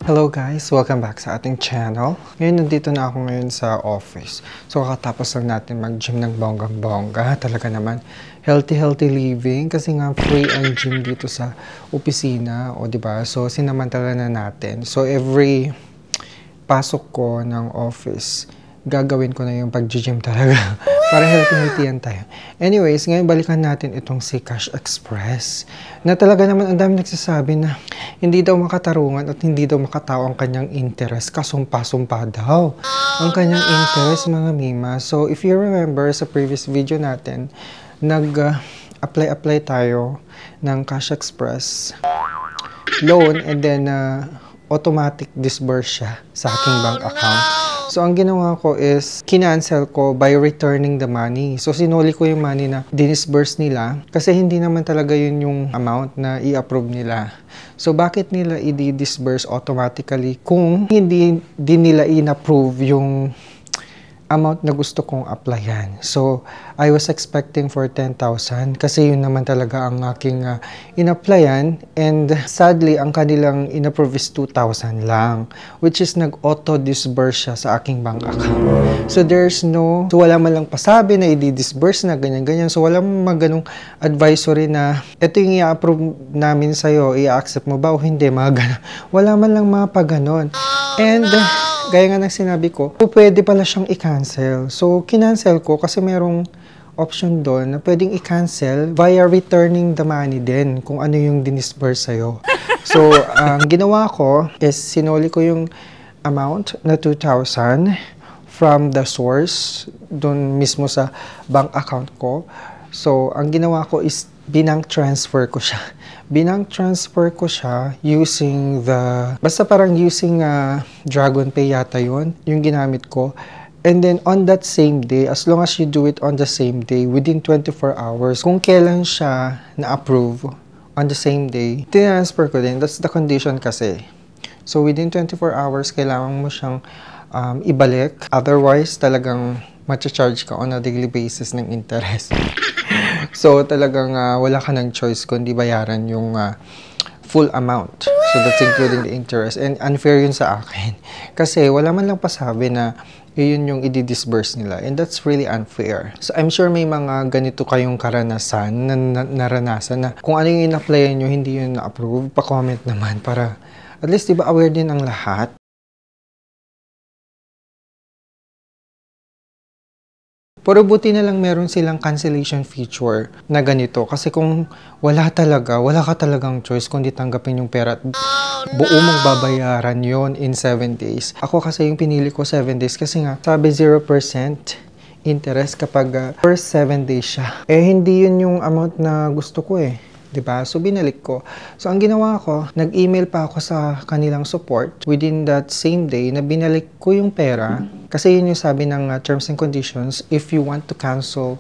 Hello guys! Welcome back sa ating channel. Ngayon, nandito na ako ngayon sa office. So, kakatapos lang natin mag-gym ng bonggang-bongga. Talaga naman, healthy living. Kasi nga, free ang gym dito sa opisina. O, diba? So, sinamantala na natin. So, every pasok ko ng office, gagawin ko na yung pag-gym talaga. Para healthy yan tayo. Anyways, ngayon balikan natin itong si Cash Express. Na talaga naman ang dami nagsasabi na hindi daw makatarungan at hindi daw makatao ang kanyang interest. Kasumpa-sumpa daw ang kanyang interest, mga mima. So, if you remember sa previous video natin, nag-apply tayo ng Cash Express loan and then automatic disburse siya sa aking bank account. So, ang ginawa ko is, kinancel ko by returning the money. So, sinuli ko yung money na dinisburse nila kasi hindi naman talaga yun yung amount na i-approve nila. So, bakit nila i-disburse automatically kung hindi din nila in-approve yung amount na gusto kong applyan? So, I was expecting for 10,000 kasi yun naman talaga ang aking in-applyan, and sadly, ang kanilang in-approve is 2,000 lang, which is nag-auto-disburse siya sa aking bank account. So, wala man lang pasabi na i-disburse na ganyan-ganyan. So, wala man ganong advisory na ito yung i-approve namin sa'yo, i-accept mo ba o hindi, mga ganon. Wala man lang mga pag-ganon. And gaya nga ng sinabi ko, pwede pala siyang i-cancel. So, kinancel ko kasi merong option doon na pwedeng i-cancel via returning the money din kung ano yung dinisburse sa'yo. So, ang ginawa ko is sinuli ko yung amount na 2,000 from the source doon mismo sa bank account ko. So, ang ginawa ko is binank transfer ko siya. Binank transfer ko siya using Dragon Pay yata yun, yung ginamit ko. And then, on that same day, as long as you do it on the same day, within 24 hours, kung kailan siya na-approve on the same day, tinransfer ko din. That's the condition kasi. So, within 24 hours, kailangan mo siyang ibalik. Otherwise, talagang matcha-charge ka on a daily basis ng interest. So, talagang wala ka ng choice kundi bayaran yung full amount. So, that's including the interest. And unfair yun sa akin. Kasi wala man lang pasabi na yun yung i-disburse nila. And that's really unfair. So, I'm sure may mga ganito kayong karanasan na naranasan na kung ano yung in-applyan nyo, hindi yun na-approve. Pa-comment naman para at least, diba, aware din ang lahat. Pero buti na lang meron silang cancellation feature na ganito. Kasi kung wala ka talagang choice kundi tanggapin yung pera at buo mong babayaran yon in 7 days. Ako kasi yung pinili ko 7 days kasi nga sabi 0% interest kapag first 7 days siya. Eh hindi yun yung amount na gusto ko eh. Diba? So, binalik ko. So, ang ginawa ko, nag-email pa ako sa kanilang support within that same day na binalik ko yung pera. Kasi yun yung sabi ng terms and conditions. If you want to cancel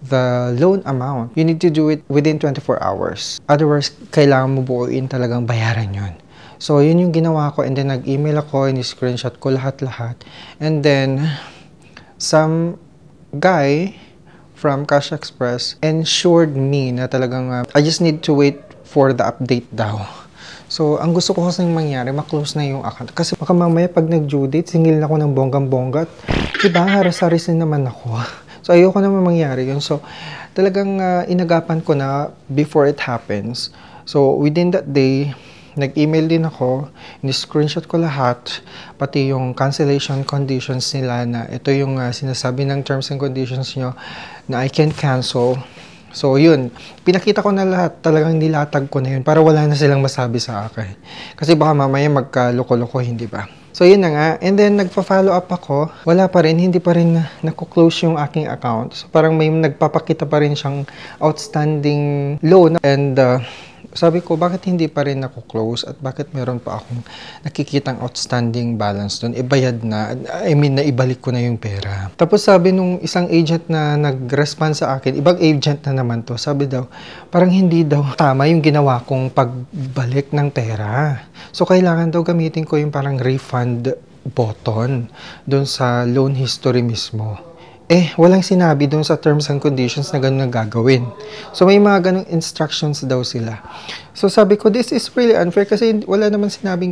the loan amount, you need to do it within 24 hours. Otherwise, kailangan mo buuin talagang bayaran yun. So, yun yung ginawa ko. And then, nag-email ako, in-screenshot ko lahat-lahat. And then, some guy from Cash Express ensured me na talagang I just need to wait for the update daw. So, ang gusto ko kasing mangyari, maklose na yung account. Kasi baka mamaya pag nag-due date, singil na ako ng bonggang-bonggat. Diba? Haras-harisin naman ako. So, ayoko naman mangyari yun. So, talagang inagapan ko na before it happens. So, within that day, nag-email din ako, in-screenshot ko lahat, pati yung cancellation conditions nila na ito yung sinasabi ng terms and conditions nyo na I can cancel. So, yun. Pinakita ko na lahat. Talagang nilatag ko na yun para wala na silang masabi sa akin. Kasi baka mamaya magkaloko-loko, hindi ba? So, yun na nga. And then, nagpa-follow up ako. Wala pa rin. Hindi pa rin naku-close yung aking account. So, parang may nagpapakita pa rin siyang outstanding loan. And, sabi ko, bakit hindi pa rin naku-close at bakit meron pa akong nakikitang outstanding balance doon? Ibayad na. I mean, naibalik ko na yung pera. Tapos sabi nung isang agent na nag-respond sa akin, ibang agent na naman to, sabi daw, parang hindi daw tama yung ginawa kong pagbalik ng pera. So, kailangan daw gamitin ko yung parang refund button doon sa loan history mismo. Walang sinabi doon sa terms and conditions na gano'n na gagawin. So, may mga ganong instructions daw sila. So, sabi ko, this is really unfair kasi wala naman sinabing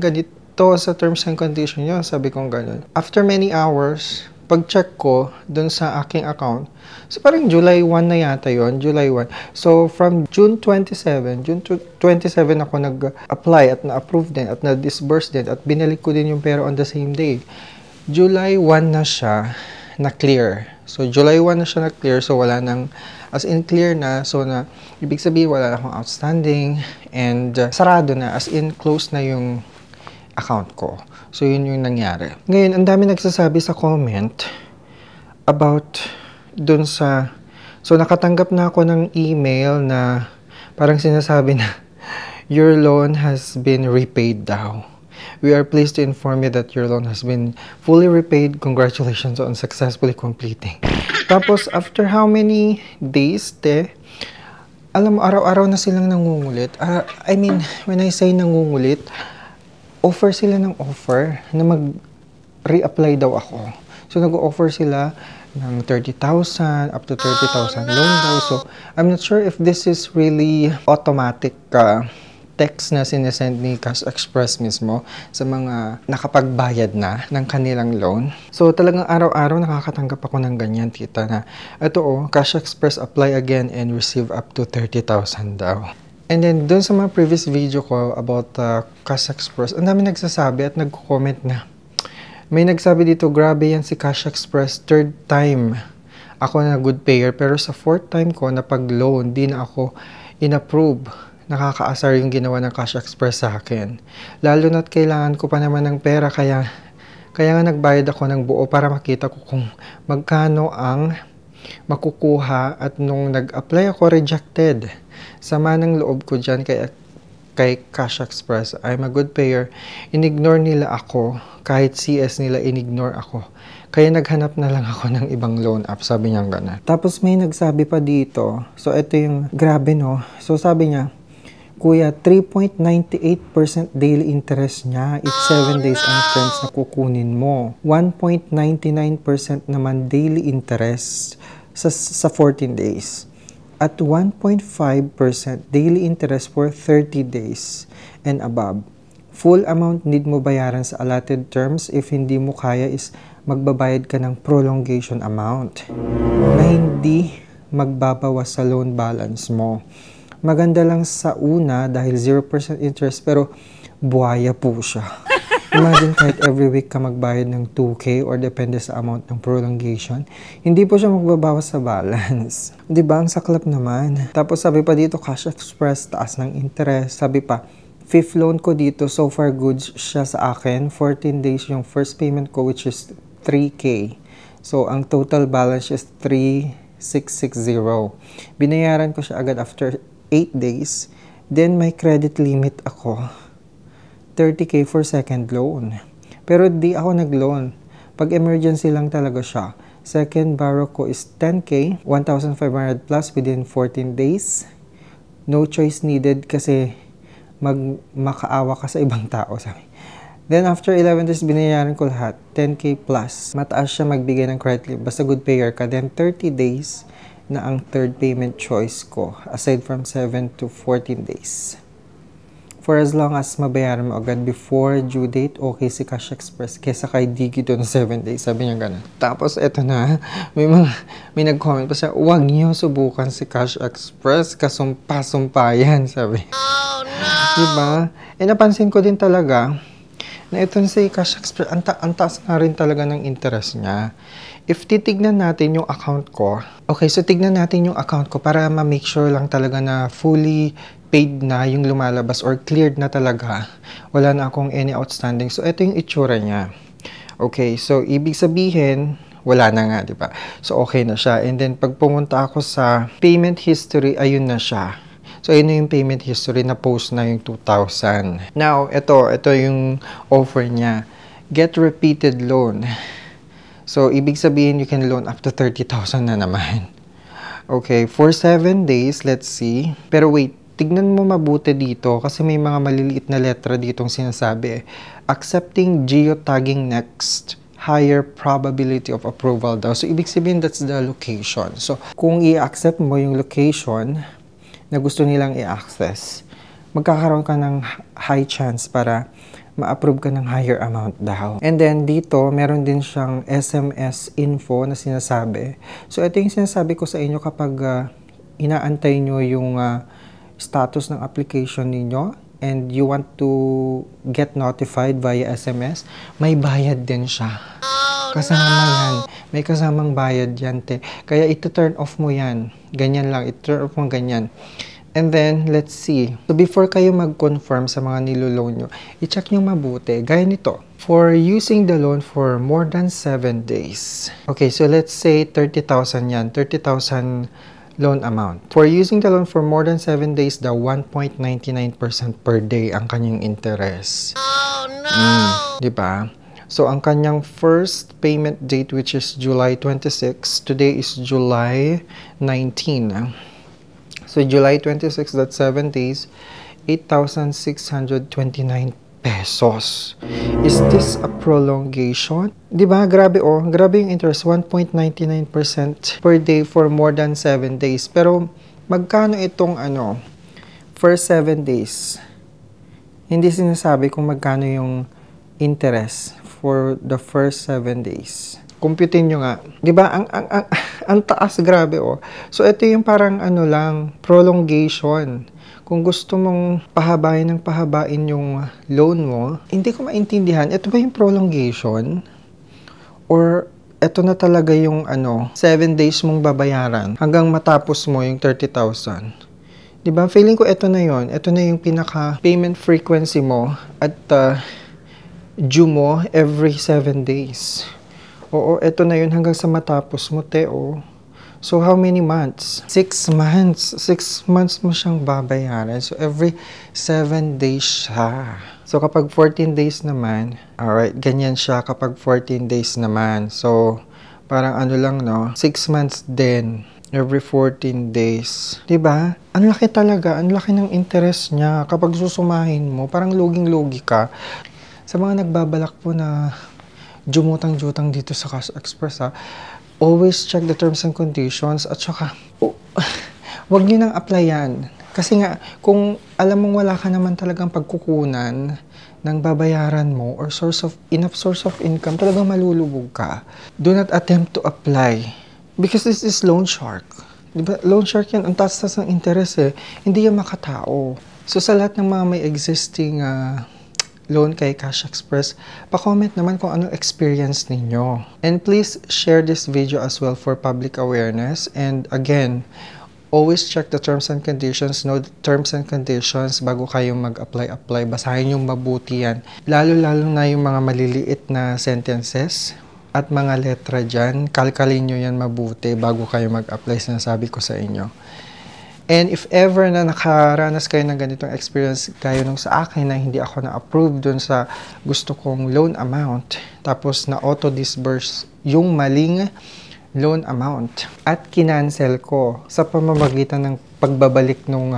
to sa terms and condition nyo, sabi kong ganun. After many hours, pag-check ko dun sa aking account, so parang July 1 na yata yon, July 1. So from June 27 ako nag-apply at na-approve din at na-disburse din at binalik ko din yung pera on the same day. July 1 na siya na-clear. So July 1 na siya na-clear, so wala nang, as in clear na, so na, ibig sabihin wala na akong outstanding and sarado na, as in close na yung account ko. So, yun yung nangyari. Ngayon, ang dami nagsasabi sa comment about dun sa... So, nakatanggap na ako ng email na parang sinasabi na your loan has been repaid daw. We are pleased to inform you that your loan has been fully repaid. Congratulations on successfully completing. Tapos, after how many days, alam mo, araw-araw na silang nangungulit. I mean, when I say nangungulit, offer sila ng offer na mag-reapply daw ako. So, nag-offer sila ng 30,000, up to 30,000 loan daw. So, I'm not sure if this is really automatic text na sinesend ni Cash Express mismo sa mga nakapagbayad na ng kanilang loan. So, talagang araw-araw nakakatanggap ako ng ganyan, tita, na ito Cash Express apply again and receive up to 30,000 daw. And then, dun sa mga previous video ko about Cash Express, ang dami nagsasabi at nagko-comment na may nagsabi dito, grabe yan si Cash Express, third time ako na good payer, pero sa fourth time ko na pag-loan, di na ako in-approve. Nakakaasar yung ginawa ng Cash Express sa akin. Lalo na't kailangan ko pa naman ng pera, kaya nga nagbayad ako ng buo para makita ko kung magkano ang makukuha, at nung nag-apply ako, rejected. Sama ng loob ko dyan kay Cash Express. I'm a good payer. Inignore nila ako. Kahit CS nila, inignore ako. Kaya naghanap na lang ako ng ibang loan app. Sabi niya gano'n. Tapos may nagsabi pa dito. So, ito yung grabe, no? So, sabi niya, Kuya, 3.98% daily interest niya. It's 7 days ang terms na kukunin mo. 1.99% naman daily interest sa 14 days. At 1.5% daily interest for 30 days and above. Full amount need mo bayaran sa allotted terms. If hindi mo kaya is magbabayad ka ng prolongation amount na hindi magbabawas sa loan balance mo. Maganda lang sa una dahil 0% interest pero buhaya po siya. Imagine kahit every week ka magbayad ng 2K or depende sa amount ng prolongation, hindi po siya magbabawas sa balance. Diba? Ang saklap naman. Tapos sabi pa dito, Cash Express, taas ng interest. Sabi pa, fifth loan ko dito, so far good siya sa akin. 14 days yung first payment ko, which is 3K. So, ang total balance is 3,660. Binayaran ko siya agad after 8 days. Then, may credit limit ako. 30K for second loan. Pero di ako nag-loan. Pag emergency lang talaga siya. Second borrow ko is 10K, 1,500 plus within 14 days. No choice needed kasi makaawa ka sa ibang tao, sabi. Then after 11 days, binayaran ko lahat. 10K plus. Mataas siya magbigay ng credit limit. Basta good payer ka. Then 30 days na ang third payment choice ko. Aside from 7 to 14 days. For as long as mabayaran mo agad before due date, okay si Cash Express kesa kay Digi doon 7 days. Sabi niya gano'n. Tapos eto na, may nag-comment pa siya, huwag niyo subukan si Cash Express, kasumpa-sumpa yan, sabi. Oh no! Diba? E napansin ko din talaga na ito si Cash Express, ang taas nga rin talaga ng interest niya. If titignan natin yung account ko, okay, so tignan natin yung account ko para ma-make sure lang talaga na fully paid na yung lumalabas or cleared na talaga. Wala na akong any outstanding. So, ito yung itsura niya. Okay, so ibig sabihin, wala na nga, di ba? So, okay na siya. And then, pag pumunta ako sa payment history, ayun na siya. So, ayun na yung payment history na post na yung 2,000. Now, ito yung offer niya. Get repeated loan. So, ibig sabihin, you can loan up to 30,000 na naman. Okay, for 7 days, let's see. Pero wait, tignan mo mabuti dito kasi may mga maliliit na letra ditong sinasabi. Accepting geotagging next. Higher probability of approval daw. So, ibig sabihin, that's the location. So, kung i-accept mo yung location na gusto nilang i-access, magkakaroon ka ng high chance para ma-approve ka ng higher amount daw. And then, dito, meron din siyang SMS info na sinasabi. So, ito yung sinasabi ko sa inyo kapag inaantay nyo yung status ng application ninyo and you want to get notified via SMS, may bayad din siya. Kasama yan. May kasamang bayad yan, te. Kaya ito-turn off mo yan. Ganyan lang. Ito-turn off mo ganyan. And then, let's see. So, before kayo mag-confirm sa mga nilo-loan nyo, i-check nyo mabuti. Gaya nito. For using the loan for more than 7 days. Okay, so let's say 30,000 yan. 30,000 loan amount. For using the loan for more than 7 days, the 1.99% per day ang kanyang interest. Oh, no! Diba? So, ang kanyang first payment date, which is July 26. Today is July 19. So, July 26, that's 7 days, 8,629 pesos. Is this a prolongation? Diba? Grabe oh. Grabe yung interest. 1.99% per day for more than 7 days. Pero, magkano itong first 7 days? Hindi sinasabi kung magkano yung interest for the first 7 days. Computin nyo nga. Diba? Ang taas, grabe oh. So, ito yung parang prolongation. Kung gusto mong pahabain yung loan mo, hindi ko maintindihan. Ito ba yung prolongation? Or, ito na talaga yung 7 days mong babayaran hanggang matapos mo yung 30,000. Diba? Feeling ko ito na yon. Ito na yung pinaka payment frequency mo at due mo every 7 days. Oo, eto na yun hanggang sa matapos mo, Teo. So, how many months? 6 months. 6 months mo siyang babayaran. So, every 7 days siya. So, kapag 14 days naman, alright, ganyan siya kapag 14 days naman. So, parang lang, no? 6 months din. Every 14 days. Diba? Ang laki talaga. Ang laki ng interest niya. Kapag susumahin mo, parang loging-logi ka. Sa mga nagbabalak po na jumutang-jutang dito sa Cash Express, always check the terms and conditions at saka wag niyo nang applyan. Kasi nga, kung alam mong wala ka naman talagang pagkukunan ng babayaran mo or enough source of income, talagang malulubog ka. Do not attempt to apply. Because this is loan shark. Diba? Loan shark yan. Ang taas-taas ng interest eh. Hindi yan makatao. So sa lahat ng mga may existing loan kay Cash Express, pa-comment naman kung anong experience ninyo. And please share this video as well for public awareness. And again, always check the terms and conditions. Know the terms and conditions bago kayong mag-apply. Basahin yung mabuti yan. Lalo-lalo na yung mga maliliit na sentences at mga letra dyan. Kalkalin nyo yan mabuti bago kayo mag-apply. Sinasabi ko sa inyo. And if ever na nakaranas kayo ng ganitong experience kayo nung sa akin na hindi ako na-approve dun sa gusto kong loan amount, tapos na auto-disburse yung maling loan amount at kinancel ko sa pamamagitan ng pagbabalik ng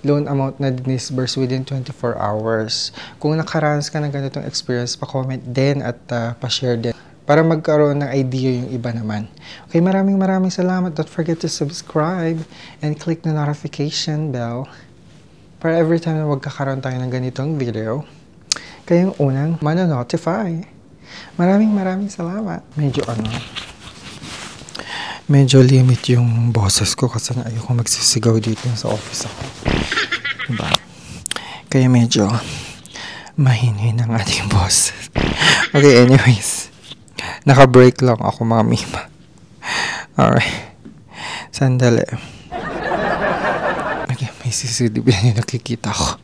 loan amount na disburse within 24 hours. Kung nakaranas ka ng ganitong experience, pa-comment din at pa-share din para magkaroon ng idea yung iba naman. Okay, maraming salamat. Don't forget to subscribe and click the notification bell para every time na magkakaroon tayo ng ganitong video, kayong unang manonotify. Maraming salamat. Medyo limit yung boses ko kasi nga ayoko magsisigaw dito sa office ako. Diba? Kaya medyo mahinhin ang ating boses. Okay, anyways. Naka-break lang ako, mga mima. Alright. Sandali. Okay, may CCTV na nakikita ko.